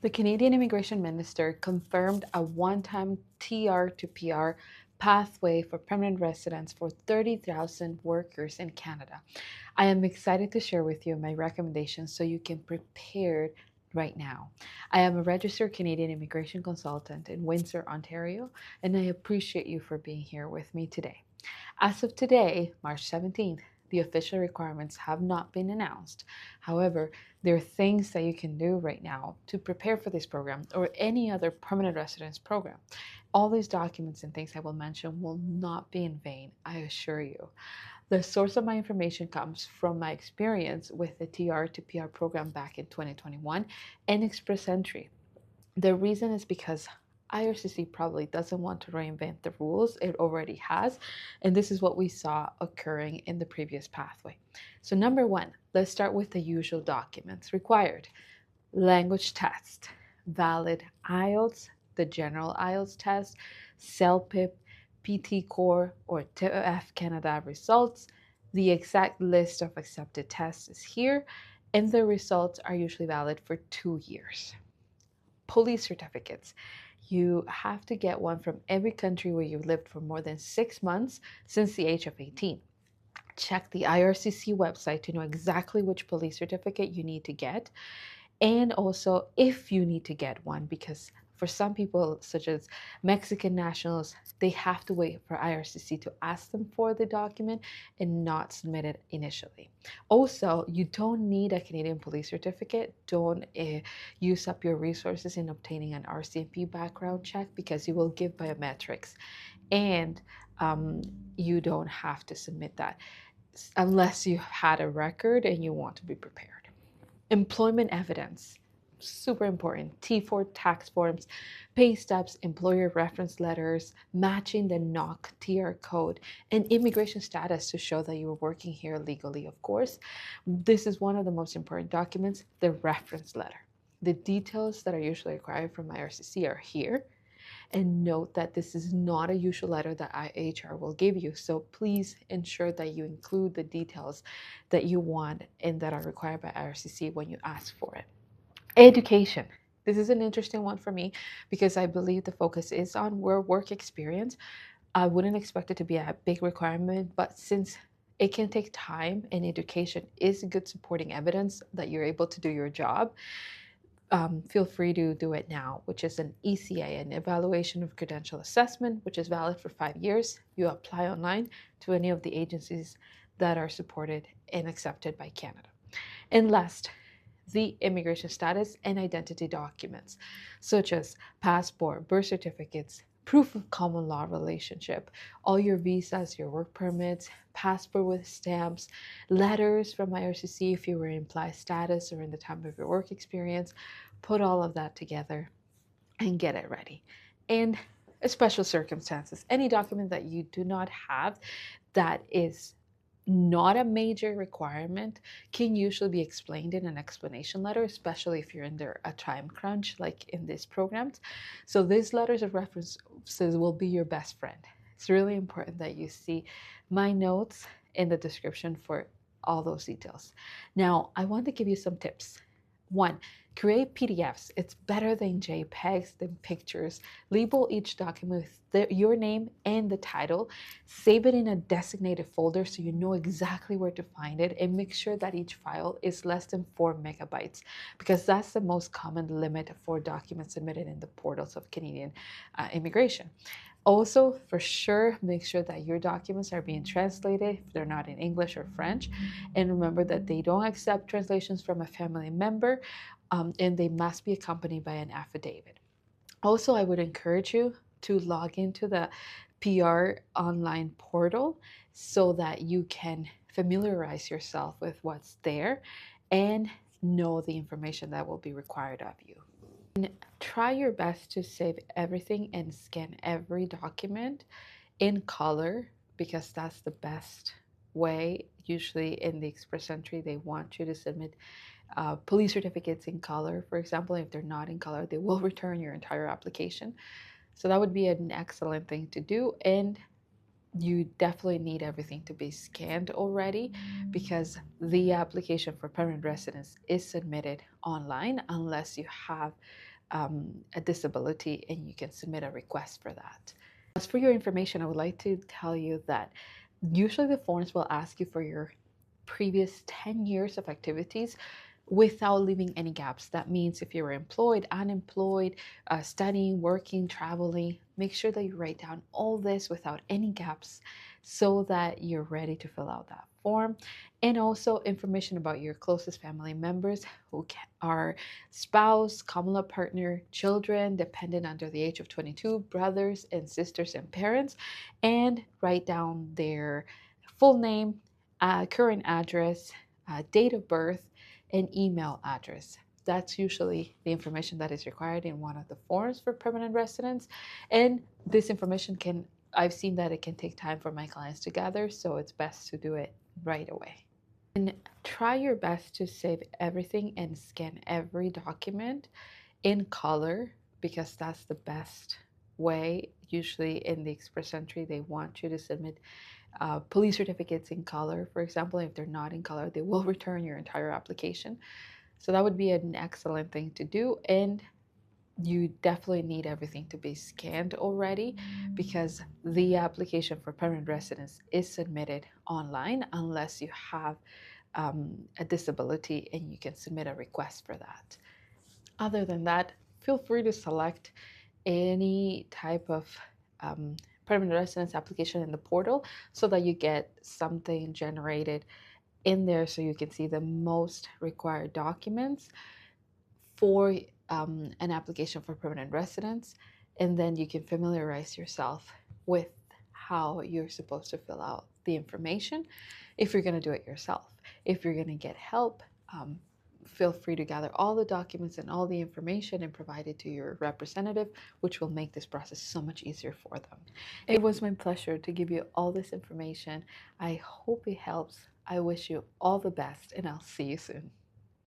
The Canadian Immigration Minister confirmed a one-time TR to PR pathway for permanent residence for 30,000 workers in Canada. I am excited to share with you my recommendations so you can prepare right now. I am a registered Canadian immigration consultant in Windsor, Ontario, and I appreciate you for being here with me today. As of today, March 17th, the official requirements have not been announced. However, there are things that you can do right now to prepare for this program or any other permanent residence program. All these documents and things I will mention will not be in vain, I assure you. The source of my information comes from my experience with the TR to PR program back in 2021 and Express Entry. The reason is because IRCC probably doesn't want to reinvent the rules it already has, and this is what we saw occurring in the previous pathway. So, number one, let's start with the usual documents required: language test, valid IELTS, the general IELTS test, CELPIP, PT Core, or TOEF Canada results. The exact list of accepted tests is here, and the results are usually valid for 2 years. Police certificates. You have to get one from every country where you've lived for more than 6 months since the age of 18. Check the IRCC website to know exactly which police certificate you need to get, and also if you need to get one, because for some people, such as Mexican nationals, they have to wait for IRCC to ask them for the document and not submit it initially. Also, you don't need a Canadian police certificate. Don't use up your resources in obtaining an RCMP background check because you will give biometrics, and um, you don't have to submit that unless you had a record and you want to be prepared. Employment evidence, super important. T4 tax forms, pay stubs, employer reference letters, matching the NOC TR code, and immigration status to show that you were working here legally, of course. This is one of the most important documents, the reference letter. The details that are usually required from IRCC are here. And note that this is not a usual letter that IHR will give you. So please ensure that you include the details that you want and that are required by IRCC when you ask for it. Education. This is an interesting one for me because I believe the focus is on work experience. I wouldn't expect it to be a big requirement, but since it can take time and education is good supporting evidence that you're able to do your job, feel free to do it now, which is an ECA, an evaluation of credential assessment, which is valid for 5 years. You apply online to any of the agencies that are supported and accepted by Canada. And last, the immigration status and identity documents, such as passport, birth certificates, proof of common law relationship, all your visas, your work permits, passport with stamps, letters from IRCC if you were in implied status or in the time of your work experience. Put all of that together and get it ready. And special circumstances, any document that you do not have that is not a major requirement can usually be explained in an explanation letter, especially if you're under a time crunch like in these programs. So these letters of references will be your best friend. It's really important that you see my notes in the description for all those details. Now, I want to give you some tips. One, create PDFs. It's better than JPEGs, than pictures. Label each document with your name and the title. Save it in a designated folder so you know exactly where to find it, and make sure that each file is less than 4 megabytes because that's the most common limit for documents submitted in the portals of Canadian immigration. Also, for sure, make sure that your documents are being translated if they're not in English or French. And remember that they don't accept translations from a family member, and they must be accompanied by an affidavit. Also, I would encourage you to log into the PR online portal so that you can familiarize yourself with what's there and know the information that will be required of you. And try your best to save everything and scan every document in color because that's the best way. Usually in the Express Entry, they want you to submit police certificates in color. For example, if they're not in color, they will return your entire application. So that would be an excellent thing to do. And you definitely need everything to be scanned already because the application for permanent residence is submitted online unless you have a disability, and you can submit a request for that. As for your information, I would like to tell you that usually the forms will ask you for your previous 10 years of activities without leaving any gaps. That means if you were employed, unemployed, studying, working, traveling, make sure that you write down all this without any gaps so that you're ready to fill out that form. And also information about your closest family members who are spouse, common law partner, children, dependent under the age of 22, brothers and sisters and parents, and write down their full name, current address, date of birth, and email address. That's usually the information that is required in one of the forms for permanent residents. And this information I've seen that it can take time for my clients to gather, so it's best to do it right away. And try your best to save everything and scan every document in color because that's the best way. Usually in the express entry, they want you to submit police certificates in color. For example, if they're not in color, they will return your entire application. So that would be an excellent thing to do. And you definitely need everything to be scanned already because the application for permanent residence is submitted online unless you have a disability and you can submit a request for that. Other than that, feel free to select any type of um, permanent residence application in the portal so that you get something generated in there so you can see the most required documents for an application for permanent residence, and then you can familiarize yourself with how you're supposed to fill out the information if you're going to do it yourself. If you're going to get help, feel free to gather all the documents and all the information and provide it to your representative, which will make this process so much easier for them. It was my pleasure to give you all this information. I hope it helps. I wish you all the best, and I'll see you soon.